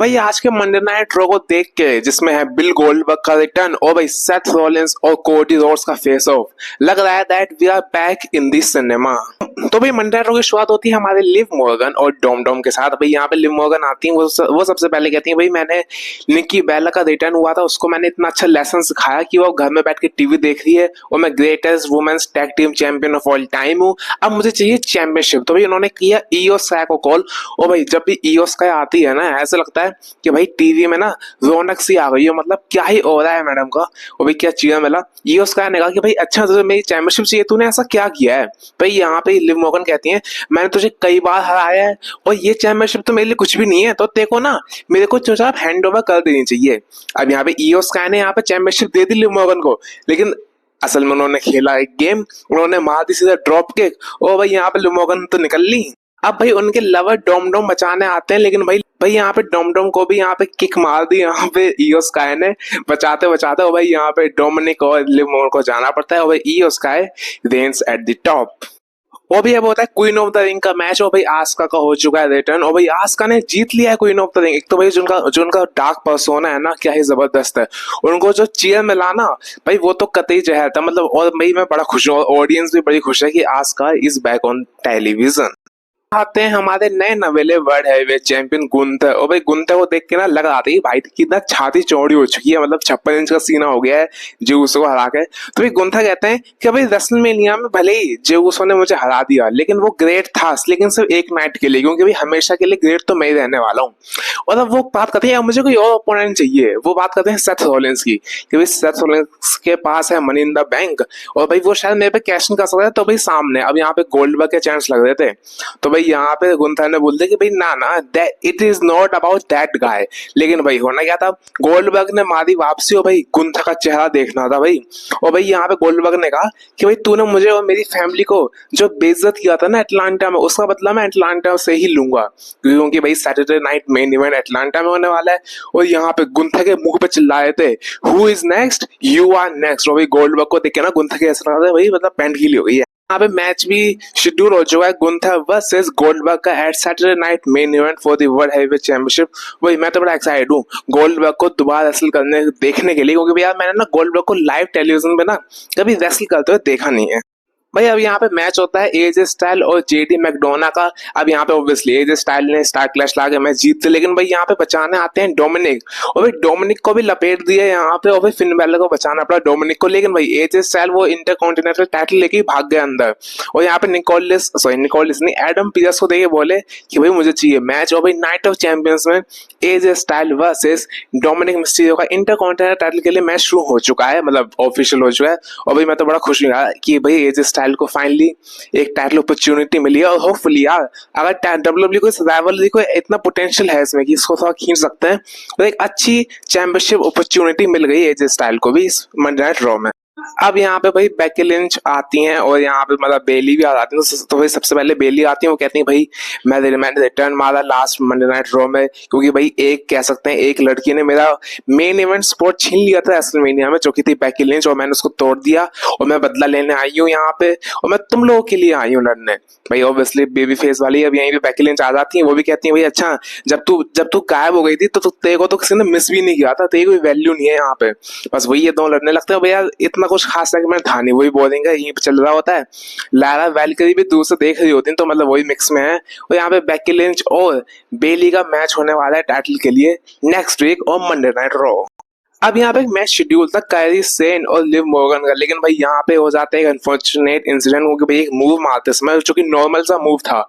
भाई आज के मंडे नाइट रॉ को देख के जिसमें है बिल गोल्डबर्ग का रिटर्न और भाई सेथ रॉलिंस और कोडी रोड्स का फेस ऑफ, लग रहा है that we are back in this cinema. तो भाई मंडे नाइट रॉ की शुरुआत होती है हमारे लिव मॉर्गन और डॉम डॉम के साथ। भाई यहाँ पे लिव मॉर्गन आती है, वो सबसे पहले कहती है भाई मैंने निक्की बेला का रिटर्न हुआ था, उसको मैंने इतना अच्छा लेसन सिखाया कि वो घर में बैठ के टीवी देख रही है और मैं greatest women's tag team champion of all time हूँ, अब मुझे चाहिए चैंपियनशिप। तो भाई उन्होंने किया ईओ स्काई को कॉल और भाई जब भी ईओ स्काई आती है ना ऐसा लगता है कि भाई टीवी में ना रौनक सी आ गई है, मतलब क्या ही हो रहा है मैडम का। और भाई क्या चीज मिला, ईओ स्काई ने कहा कि भाई अच्छा तुझे मेरी चैंपियनशिप चाहिए, तूने ऐसा क्या किया है। भाई यहाँ पे लिव मॉर्गन कहती है मैंने तुझे कई बार हराया है और ये चैंपियनशिप तो मेरे लिए कुछ भी नहीं है, तो देखो ना मेरे को चुपचाप हैंड ओवर कर देनी चाहिए। अब यहाँ पे ईओ स्काई ने यहाँ पे चैंपियनशिप दे दी लिव मॉर्गन को, लेकिन असल में उन्होंने खेला एक गेम, उन्होंने मार दी सीधा ड्रॉप किक और भाई यहाँ पे लिव मॉर्गन तो निकल ली। अब भाई उनके लवर डोम डोम बचाने आते हैं, लेकिन भाई यहाँ पे डोम डोम को भी यहाँ पे किक मार दी यहाँ पे ईओ स्काई ने बचाते बचाते। और भाई यहाँ पे डोमिनिक और लिव मॉर्गन को जाना पड़ता है और भाई IYO Sky reigns at the top. वो भी अब होता है क्वीन ऑफ द रिंग का मैच और भाई आस्का का हो चुका है रिटर्न और भाई आस्का ने जीत लिया है क्वीन ऑफ द रिंग। एक तो भाई जो उनका डार्क पर्सोना है ना क्या ही जबरदस्त है, उनको जो चीयर मिला ना भाई वो तो कतई जहर था मतलब। और भाई मैं बड़ा खुश हूँ और ऑडियंस भी बड़ी खुश है कि Asuka is back on television. आते हैं हमारे नए नवेले वर्ल्ड हैवीवेट चैंपियन गुंथर और भाई गुंथर को देख के ना लग रहा था भाई कितना छाती चौड़ी हो चुकी है, मतलब 56 इंच का सीना हो गया है जेउसो को हरा के। तो भाई गुंथर कहते हैं कि भाई रेसलमेनिया में भले ही जेउसो ने मुझे हरा दिया लेकिन वो ग्रेट था, लेकिन सिर्फ एक नाइट के लिए, क्योंकि भाई हमेशा के लिए ग्रेट तो मैं ही रहने वाला हूँ। और अब वो बात करते हैं मुझे कोई और ओपोनेंट चाहिए, वो बात करते हैं सेथ रॉलिंस की कि भाई सेथ रॉलिंस के पास है मनी इन द बैंक और भाई वो शायद मेरे पे कैश इन कर सकता है। तो भाई सामने अब यहाँ पे गोल्डबर्ग के चांस लग रहे थे, तो भाई यहाँ पे गुंथर ने बोल दिया कि भाई ना it is not about that guy. लेकिन भाई होना क्या था, गोल्डबर्ग ने मारी वापसी और भाई गुंथर का चेहरा देखना था भाई। और भाई यहाँ पे गोल्डबर्ग ने कहा कि भाई तूने मुझे और मेरी फैमिली को जो बेइज्जत किया था ना अटलांटा में, उसका बदला मैं अटलांटा से ही लूंगा, क्योंकि भाई Saturday Night Main event Atlanta में होने वाला है। और यहाँ पे गुंथर के मुंह पे चिल्लाए थे who is next, you are next. और भाई गोल्डबर्ग को देख के ना गुंथर के ऐसा लगा था भाई मतलब पैंट गीली हो गई है। यहाँ पे मैच भी शेड्यूल हो चुका है गुंथर वर्सेस गोल्डबर्ग का at Saturday Night Main Event for the world heavyweight championship. वही मैं तो बड़ा एक्साइटेड हूँ गोल्डबर्ग को दोबारा रेसल करने देखने के लिए, क्योंकि भैया मैंने ना गोल्डबर्ग को लाइव टेलीविजन पे ना कभी रेसल करते हुए देखा नहीं है। भाई अब यहाँ पे मैच होता है एजे स्टाइल और जेडी मैकडोना का। अब यहाँ पे ऑब्वियसली एजे स्टाइल ने स्टार क्लैश ला के मैच जीतते, लेकिन भाई यहाँ पे बचाने आते हैं डोमिनिक और भाई डोमिनिक को भी लपेट दिया यहाँ पे और भाई फिन बैलर को बचाना पड़ा डोमिनिक को। लेकिन भाई एजे स्टाइल वो इंटरकॉन्टिनेंटल टाइटल लेके ही भाग गया अंदर और यहाँ पे निकोलस नहीं एडम पीयर्स को देखे बोले कि भाई मुझे चाहिए मैच। और भाई नाइट ऑफ चैंपियंस में एजे स्टाइल वर्सेस डोमिनिक मिस्टीरियो का इंटरकॉन्टिनेंटल टाइटल के लिए मैच शुरू हो चुका है, मतलब ऑफिशियल हो चुका है। और भाई मैं तो बड़ा खुश हूँ कि भाई एजे स्टाइल को फाइनली एक टाइटल अपॉर्चुनिटी मिली है और होपफुली यार अगर डब्ल्यूडब्ल्यूई को इस राइवलरी को इतना पोटेंशियल है इसमें कि इसको थोड़ा खींच सकते हैं, तो एक अच्छी चैंपियनशिप अपॉर्चुनिटी मिल गई एजे स्टाइल को भी इस मंडे नाइट रॉ में। अब यहाँ पे भाई बेकी लिंच आती हैं और यहाँ पे मतलब बेली भी आ जाती है। तो भाई सबसे पहले बेली आती है, वो कहती है भाई मैंने रिटर्न मारा लास्ट मंडे नाइट रॉ में, क्योंकि भाई एक कह सकते हैं एक लड़की ने मेरा मेन इवेंट स्पॉट छीन लिया था रेसलमेनिया में, जो कि थी बेकी लिंच, और मैंने उसको तोड़ दिया और मैं बदला लेने आई हूँ यहाँ पे और मैं तुम लोगों के लिए आई हूँ लड़ने। भाई ऑब्वियसली बेबी फेस वाली अब यहीं पे बेकी लिंच आ जाती है, वो भी कहती है भाई अच्छा जब तू गायब हो गई थी तो तेरे को तो किसी ने मिस भी नहीं किया था, तेरी कोई वैल्यू नहीं है यहाँ पे। बस वही ये दोनों लड़ने लगते हैं। भैया इतना कुछ खास है कि मैं था नहीं, वही बोलेंगे यहीं पे चल रहा होता है। लारा वेलकरी भी दूर से देख रही होती है, तो मतलब वही मिक्स में है। और यहाँ पे बेकी लिंच और बेली का मैच होने वाला है टाइटल के लिए नेक्स्ट वीक और मंडे नाइट रॉ। अब यहाँ पे एक मैच शेड्यूल था कायरी सेन और लिव मॉर्गन का, लेकिन भाई यहाँ पे हो जाता है एक अनफॉर्चुनेट इंसिडेंट, क्योंकि भाई एक मूव मारते समय जो कि नॉर्मल सा मूव था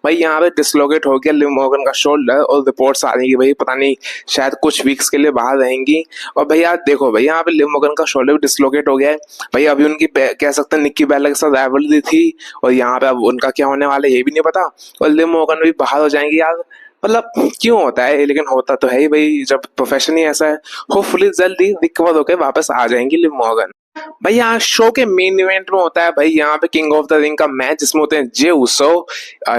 भाई यहाँ पे डिसलोकेट हो गया लिव मॉर्गन का शोल्डर और रिपोर्ट्स आ रही है भाई पता नहीं शायद कुछ वीक्स के लिए बाहर रहेंगी। और भाई यार देखो भाई यहाँ पे लिव मॉर्गन का शोल्डर डिसलोकेट हो गया है भाई, अभी उनकी कह सकते हैं निक्की बेला के साथ राइवलरी थी और यहाँ पे अब उनका क्या होने वाला है ये भी नहीं पता, और लिव मॉर्गन भी बाहर हो जाएंगे यार। मतलब क्यों होता है, लेकिन होता तो है ही भाई जब प्रोफेशन ही ऐसा है। होपफुली जल्दी रिकवर होकर वापस आ जाएंगी लिव मॉर्गन। भाई यहाँ शो के मेन इवेंट में होता है भाई यहाँ पे किंग ऑफ द रिंग का मैच, जिसमें होते हैं जे उसो,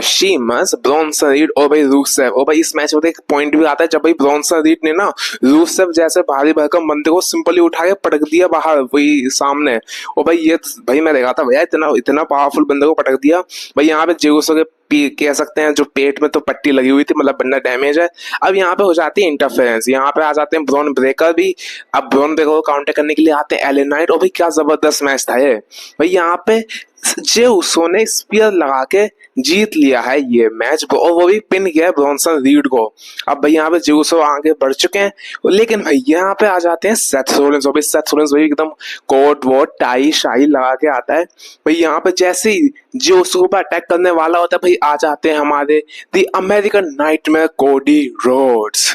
शीमस, ब्रॉन्सन रीड और भाई रूसेव। और भाई इस मैच में एक पॉइंट भी आता है जब भाई ब्रॉन्सन रीड ने ना रूसेव जैसे भारी भरकम बंदे को सिंपली उठा के पटक दिया बाहर वही सामने। और भाई ये भाई मैं देखा था भैया इतना पावरफुल बंदे को पटक दिया। भाई यहाँ पे जे उसो के कह सकते हैं जो पेट में तो पट्टी लगी हुई थी, मतलब बंदा डैमेज है। अब यहाँ पे हो जाती है इंटरफेरेंस, यहाँ पे आ जाते हैं ब्रॉन ब्रेकर भी। अब ब्रॉन ब्रेकर को काउंटर करने के लिए आते हैं एले नाइट। और भाई क्या जबरदस्त मैच था ये भाई, यहाँ पे जे उसो ने स्पीयर लगा के जीत लिया है ये मैच, और वो भी पिन किया है ब्रॉन्सन रीड को। अब भाई यहाँ पे जेउसो आगे बढ़ चुके हैं, लेकिन भाई यहाँ पे आ जाते हैं सेथ रोलिंस। और भाई सेथ रोलिंस भाई एकदम कोट वोट टाई शाही लगा के आता है भाई। यहाँ पे जैसे ही जेउसो पर अटैक करने वाला होता है भाई, आ जाते हैं हमारे the American nightmare Cody Rhodes.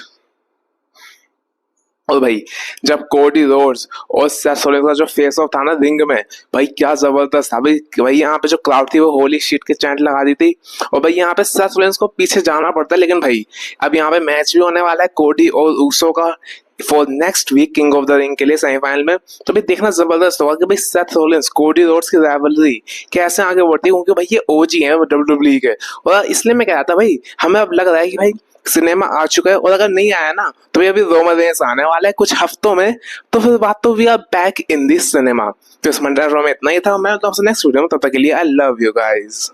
और भाई जब कोडी रोड्स और सेथ रोलिंस का जो फेस ऑफ था ना रिंग में, भाई क्या जबरदस्त था भाई। भाई यहाँ पे जो क्राउड थी वो होली शिट के चैंट लगा दी थी। और भाई यहाँ पे सेथ रोलिंस को पीछे जाना पड़ता है, लेकिन भाई अब यहाँ पे मैच भी होने वाला है कोडी और ऊसो का for next week King of the Ring के लिए सेमीफाइनल में। तो भाई देखना जबरदस्त होगा कि भाई सेथ रोलिंस कोडी रोड्स की राइवलरी कैसे आगे बढ़ती है, क्योंकि भाई ये ओजी हैं WWE के। और इसलिए मैं कह रहा था भाई, हमें अब लग रहा है कि भाई सिनेमा आ चुका है, और अगर नहीं आया ना तो भाई अभी रोमन रेंस आने वाला है कुछ हफ्तों में, तो फिर बात तो we are back in this cinema. तो इस मंडे में इतना ही था, मैं तो आपसे नेक्स्ट वीडियो में, तब तक के लिए आई लव यू गाइज।